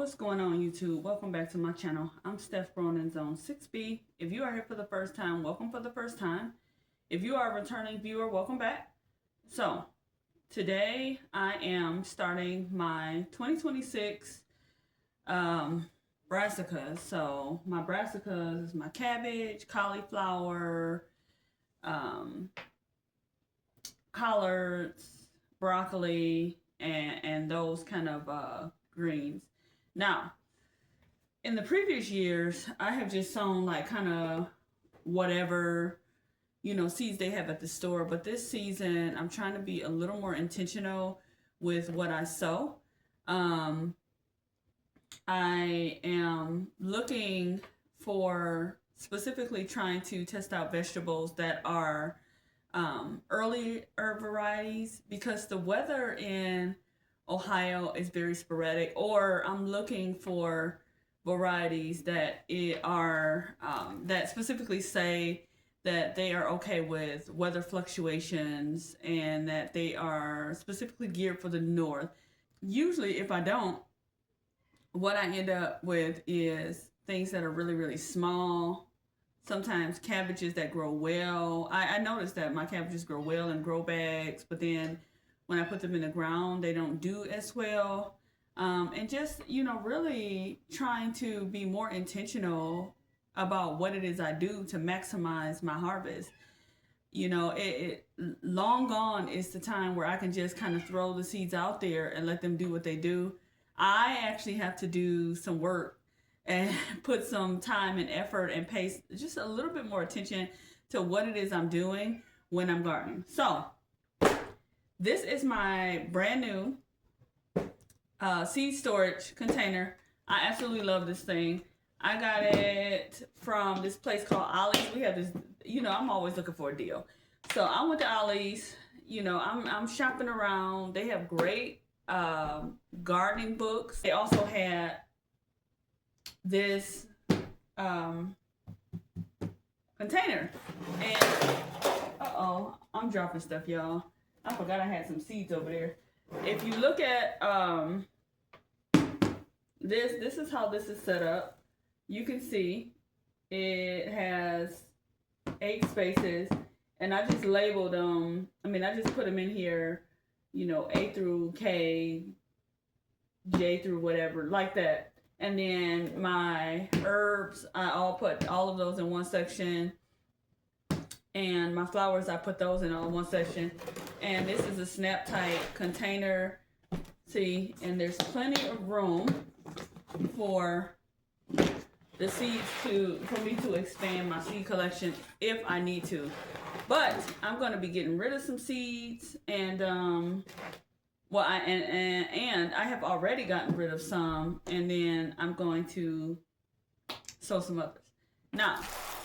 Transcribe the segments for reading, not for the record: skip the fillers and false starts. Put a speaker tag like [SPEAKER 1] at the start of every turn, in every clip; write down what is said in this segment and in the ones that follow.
[SPEAKER 1] What's going on, YouTube? Welcome back to my channel. I'm Steph Bronin Zone 6B. If you are here for the first time, welcome for the first time. If you are a returning viewer, welcome back. So today I am starting my 2026 brassicas. So my brassicas is my cabbage, cauliflower, collards, broccoli, and those kind of greens. Now, in the previous years, I have just sown like kind of whatever, seeds they have at the store. But this season, I'm trying to be a little more intentional with what I sow. I am looking for specifically trying to test out vegetables that are early herb varieties, because the weather in Ohio is very sporadic, or I'm looking for varieties that are that specifically say that they are okay with weather fluctuations and that they are specifically geared for the north. Usually, if I don't, what I end up with is things that are really, really small. Sometimes cabbages that grow well. I noticed that my cabbages grow well in grow bags, but then when I put them in the ground, they don't do as well. And just, really trying to be more intentional about what it is I do to maximize my harvest. Long gone is the time where I can just kind of throw the seeds out there and let them do what they do. I actually have to do some work and put some time and effort and pay just a little bit more attention to what it is I'm doing when I'm gardening. So this is my brand new seed storage container. I absolutely love this thing. I got it from this place called Ollie's. We have this, I'm always looking for a deal. So I went to Ollie's, I'm shopping around. They have great gardening books. They also had this container. And, uh-oh, I'm dropping stuff, y'all. I forgot I had some seeds over there. If you look at this is how this is set up. You can see it has 8 spaces, and I just labeled them. I just put them in here, A through K, J through whatever, like that. And then my herbs, I put all of those in one section. And my flowers, I put those in all one section. And this is a snap tight container. See, and there's plenty of room for the seeds for me to expand my seed collection if I need to. But I'm going to be getting rid of some seeds, and and I have already gotten rid of some, and then I'm going to sow some others. Now,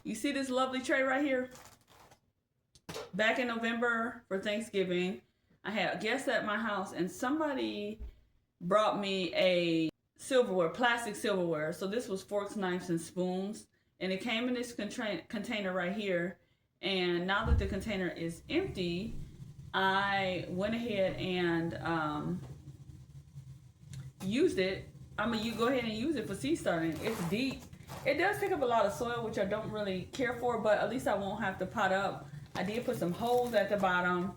[SPEAKER 1] you see this lovely tray right here? Back in November for Thanksgiving, I had guests at my house, and somebody brought me a plastic silverware. So this was forks, knives, and spoons, and it came in this container right here. And now that the container is empty, I went ahead and used it. You go ahead and use it for seed starting. It's deep. It does take up a lot of soil, which I don't really care for, but at least I won't have to pot up. I did put some holes at the bottom.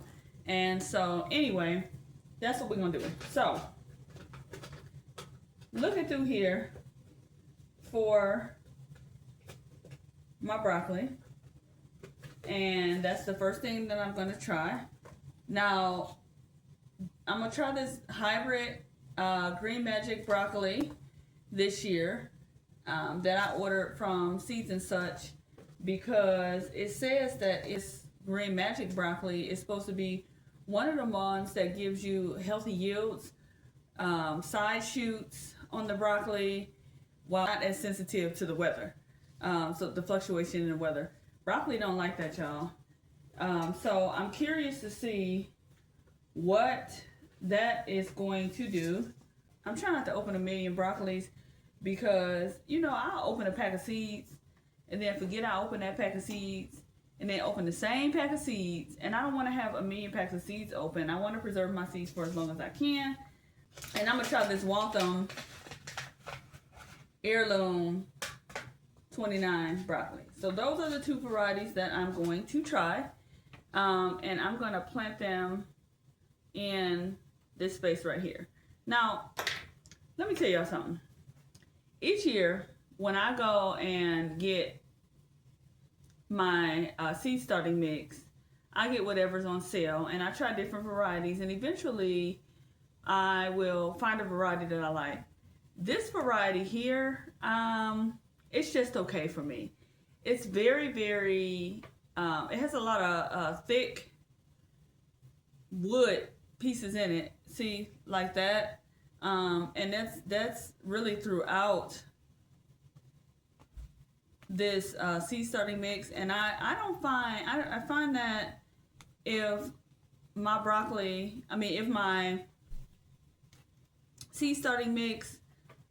[SPEAKER 1] And so anyway, that's what we're going to do. So looking through here for my broccoli. And that's the first thing that I'm going to try. Now, I'm going to try this hybrid Green Magic broccoli this year that I ordered from Seeds and Such, because it says that it's Green Magic broccoli is supposed to be one of the ones that gives you healthy yields, side shoots on the broccoli, while not as sensitive to the weather. So the fluctuation in the weather. Broccoli don't like that, y'all. So I'm curious to see what that is going to do. I'm trying not to open a million broccolis, because, I'll open a pack of seeds and then forget I opened that pack of seeds, and then open the same pack of seeds. And I don't want to have a million packs of seeds open. I want to preserve my seeds for as long as I can. And I'm going to try this Waltham heirloom 29 broccoli. So those are the two varieties that I'm going to try. And I'm going to plant them in this space right here. Now, let me tell y'all something. Each year, when I go and get my seed starting mix, I get whatever's on sale, and I try different varieties, and eventually I will find a variety that I like. This variety here, it's just okay for me. It's very, very, it has a lot of thick wood pieces in it. See, like that. And that's really throughout this seed starting mix. And I find that if my if my seed starting mix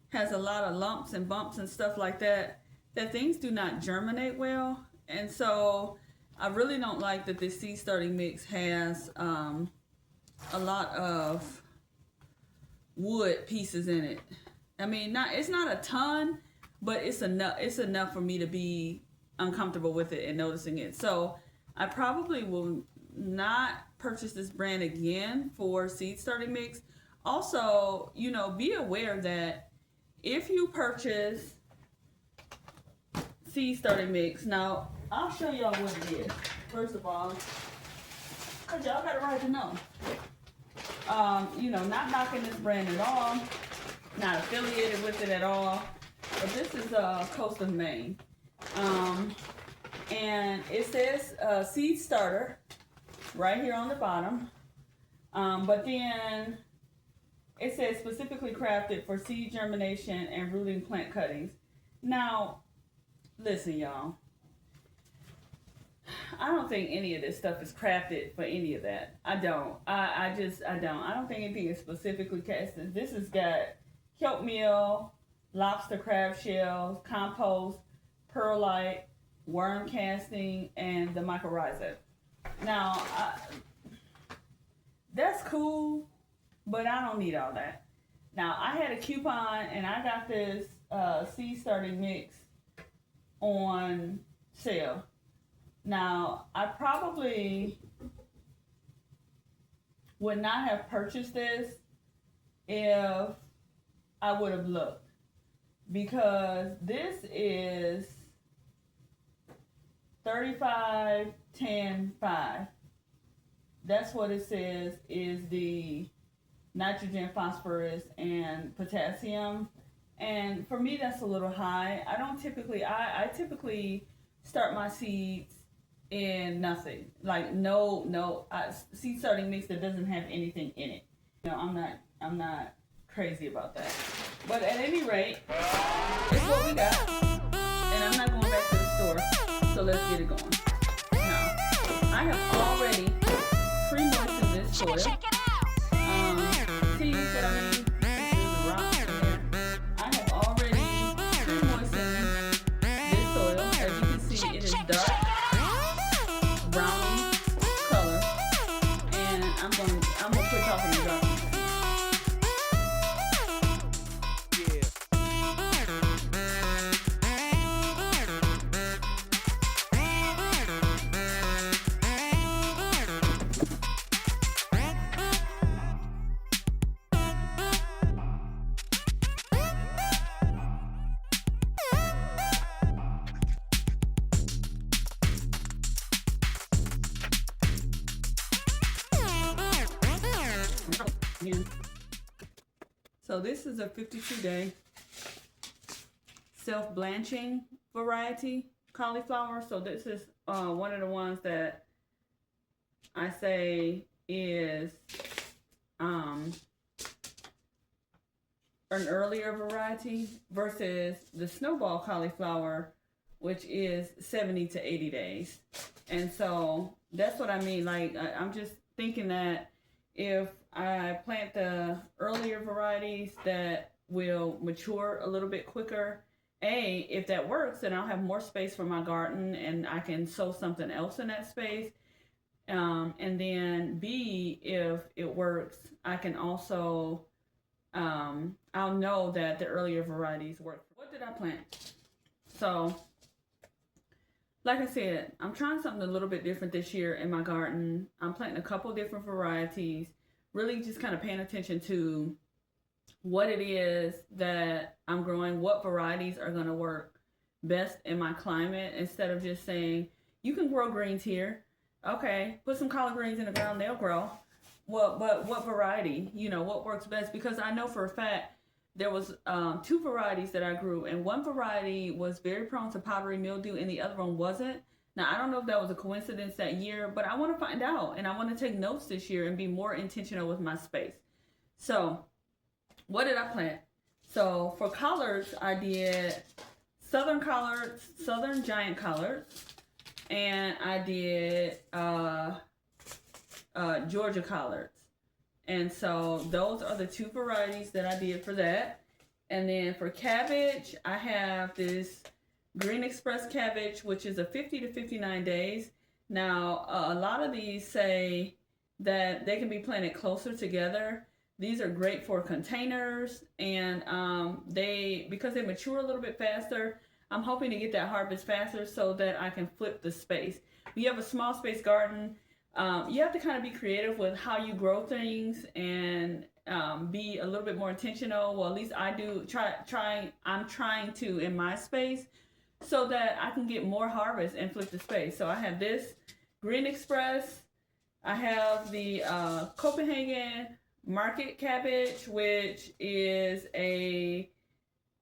[SPEAKER 1] has a lot of lumps and bumps and stuff like that, that things do not germinate well. And so I really don't like that this seed starting mix has a lot of wood pieces in it. I mean, it's not a ton, but it's enough for me to be uncomfortable with it and noticing it. So I probably will not purchase this brand again for seed starting mix. Also, be aware that if you purchase seed starting mix, now I'll show y'all what it is. First of all, because y'all got a right to know. Not knocking this brand at all, not affiliated with it at all, but this is Coast of Maine. And it says seed starter right here on the bottom. But then it says specifically crafted for seed germination and rooting plant cuttings. Now, listen, y'all. I don't think any of this stuff is crafted for any of that. I don't. I don't. I don't think anything is specifically casted. This has got kelp meal, lobster crab shells, compost, perlite, worm casting, and the mycorrhiza. Now, that's cool, but I don't need all that. Now, I had a coupon, and I got this seed starting mix on sale. Now, I probably would not have purchased this if I would have looked, because this is 35, 10, 5. That's what it says is the nitrogen, phosphorus, and potassium. And for me, that's a little high. I typically start my seeds in nothing. Like no seed starting mix that doesn't have anything in it. I'm not crazy about that. But at any rate, it's what we got. And I'm not going back to the store. So let's get it going. Now, I have already pre-moistened this soil. See what I mean? This is rock in there. I have already pre-moistened this soil. As you can see, it is dark brown color. And I'm gonna quit talking and drop it. So this is a 52-day self-blanching variety cauliflower. So this is one of the ones that I say is an earlier variety versus the snowball cauliflower, which is 70 to 80 days. And so that's what I mean. Like, I'm just thinking that if I plant the earlier varieties that will mature a little bit quicker, if that works, then I'll have more space for my garden and I can sow something else in that space. And then B, if it works, I can also, I'll know that the earlier varieties work. What did did I plant? So, like I said, I'm trying something a little bit different this year in my garden. I'm planting a couple different varieties, really just kind of paying attention to what it is that I'm growing, what varieties are going to work best in my climate, instead of just saying, you can grow greens here. Okay, put some collard greens in the ground, they'll grow. Well, but what variety? You know, what works best? Because I know for a fact there was two varieties that I grew, and one variety was very prone to powdery mildew, and the other one wasn't. Now, I don't know if that was a coincidence that year, but I want to find out, and I want to take notes this year and be more intentional with my space. So, what did I plant? So, for collards, I did southern collards, southern giant collards, and I did Georgia collards. And so those are the two varieties that I did for that. And then for cabbage, I have this Green Express cabbage, which is a 50 to 59 days. Now, a lot of these say that they can be planted closer together. These are great for containers, and because they mature a little bit faster, I'm hoping to get that harvest faster so that I can flip the space. When you have a small space garden, you have to kind of be creative with how you grow things and be a little bit more intentional. Well, at least I do I'm trying to in my space so that I can get more harvest and flip the space. So I have this Green Express. I have the Copenhagen Market cabbage, which is a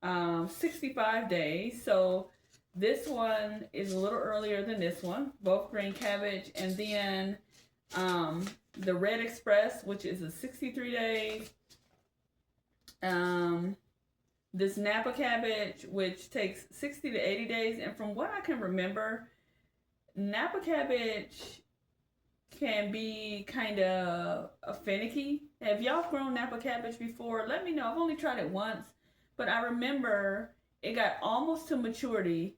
[SPEAKER 1] 65 days. So this one is a little earlier than this one, both green cabbage. And then the Red Express, which is a 63 days. This Napa cabbage, which takes 60 to 80 days. And from what I can remember, Napa cabbage can be kind of finicky. Have y'all grown Napa cabbage before? Let me know. I've only tried it once, but I remember it got almost to maturity,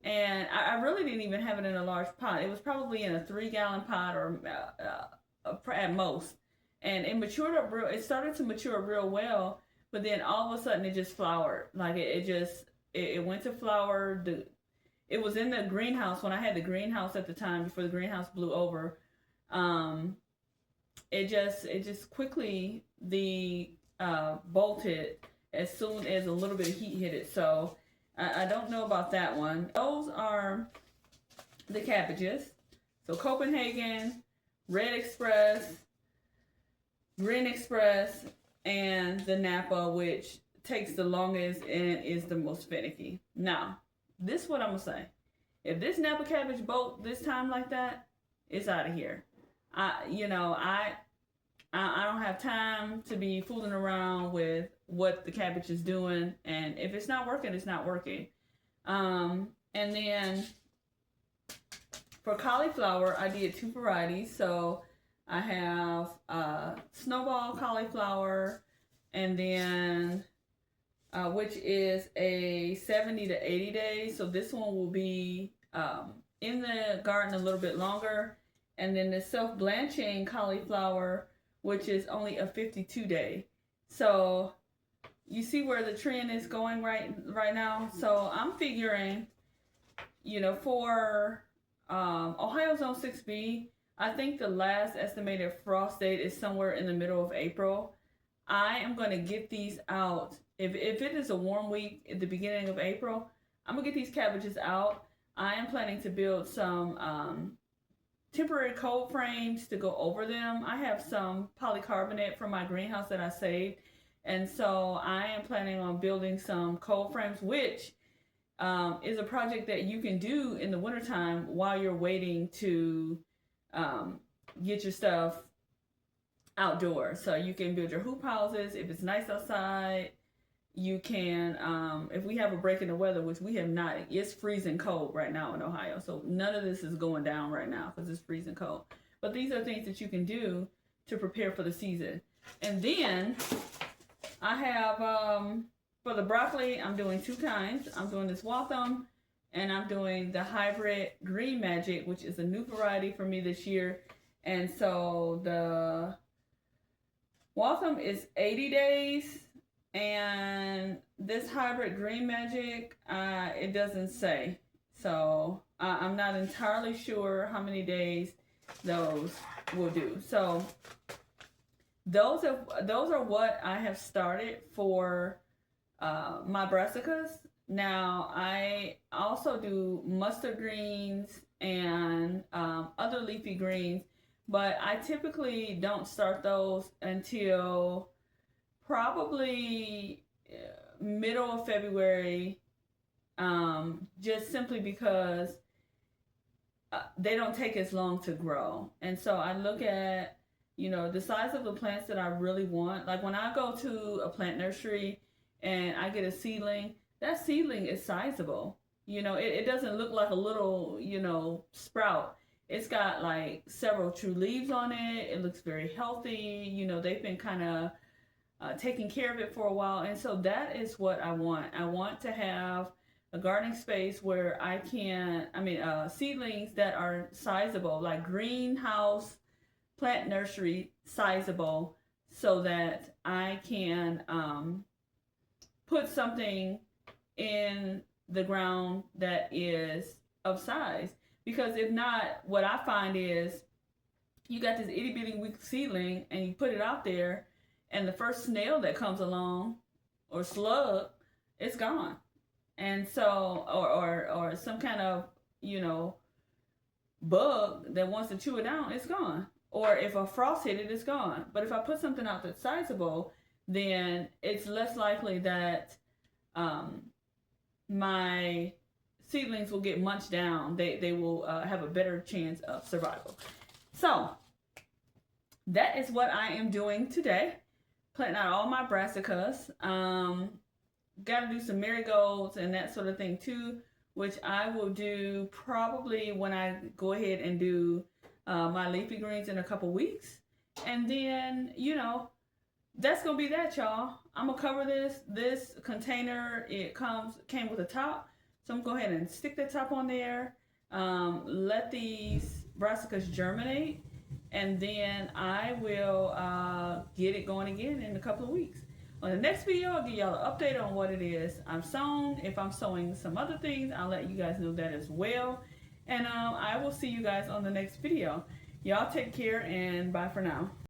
[SPEAKER 1] and I really didn't even have it in a large pot. It was probably in a 3-gallon pot or at most, and it started to mature real well, but then all of a sudden it just flowered. Like it went to flower. It was in the greenhouse when I had the greenhouse at the time before the greenhouse blew over. It just quickly bolted as soon as a little bit of heat hit it. So I don't know about that one. Those are the cabbages. So Copenhagen, Red Express, Green Express, and the Napa, which takes the longest and is the most finicky. Now, this is what I'm gonna say. If this Napa cabbage bolt this time like that, it's out of here. I don't have time to be fooling around with what the cabbage is doing, and if it's not working, it's not working. And then for cauliflower, I did two varieties. So I have snowball cauliflower, and then which is a 70 to 80 days. So this one will be in the garden a little bit longer. And then the self-blanching cauliflower, which is only a 52 day. So you see where the trend is going right now. So I'm figuring, for Ohio Zone 6B, I think the last estimated frost date is somewhere in the middle of April. I am going to get these out. If it is a warm week at the beginning of April, I'm going to get these cabbages out. I am planning to build some temporary cold frames to go over them. I have some polycarbonate from my greenhouse that I saved, and so I am planning on building some cold frames, which is a project that you can do in the wintertime while you're waiting to get your stuff outdoors. So you can build your hoop houses if it's nice outside. You can, if we have a break in the weather, which we have not, it's freezing cold right now in Ohio. So none of this is going down right now because it's freezing cold. But these are things that you can do to prepare for the season. And then I have, for the broccoli, I'm doing two kinds. I'm doing this Waltham, and I'm doing the hybrid Green Magic, which is a new variety for me this year. And so the Waltham is 80 days. And this hybrid green magic, it doesn't say. So I'm not entirely sure how many days those will do. So those are what I have started for my brassicas. Now I also do mustard greens and other leafy greens, but I typically don't start those until probably middle of February, just simply because they don't take as long to grow. And so I look at, the size of the plants that I really want. Like when I go to a plant nursery and I get a seedling, that seedling is sizable. It doesn't look like a little, sprout. It's got like several true leaves on it. It looks very healthy. They've been kind of taking care of it for a while. And so that is what I want. I want to have a gardening space where seedlings that are sizable, like greenhouse, plant nursery sizable, so that I can put something in the ground that is of size. Because if not, what I find is you got this itty bitty weak seedling and you put it out there, and the first snail that comes along or slug, it's gone. And so, or some kind of, bug that wants to chew it down, it's gone. Or if a frost hit it, it's gone. But if I put something out that's sizable, then it's less likely that my seedlings will get munched down. They will have a better chance of survival. So that is what I am doing today. Planting out all my brassicas. Got to do some marigolds and that sort of thing too, which I will do probably when I go ahead and do my leafy greens in a couple weeks. And then, that's going to be that, y'all. I'm going to cover this container. It came with a top. So I'm going to go ahead and stick the top on there. Let these brassicas germinate. And then I will get it going again in a couple of weeks. On the next video, I'll give y'all an update on what it is I've sown. If I'm sowing some other things, I'll let you guys know that as well. And I will see you guys on the next video. Y'all take care and bye for now.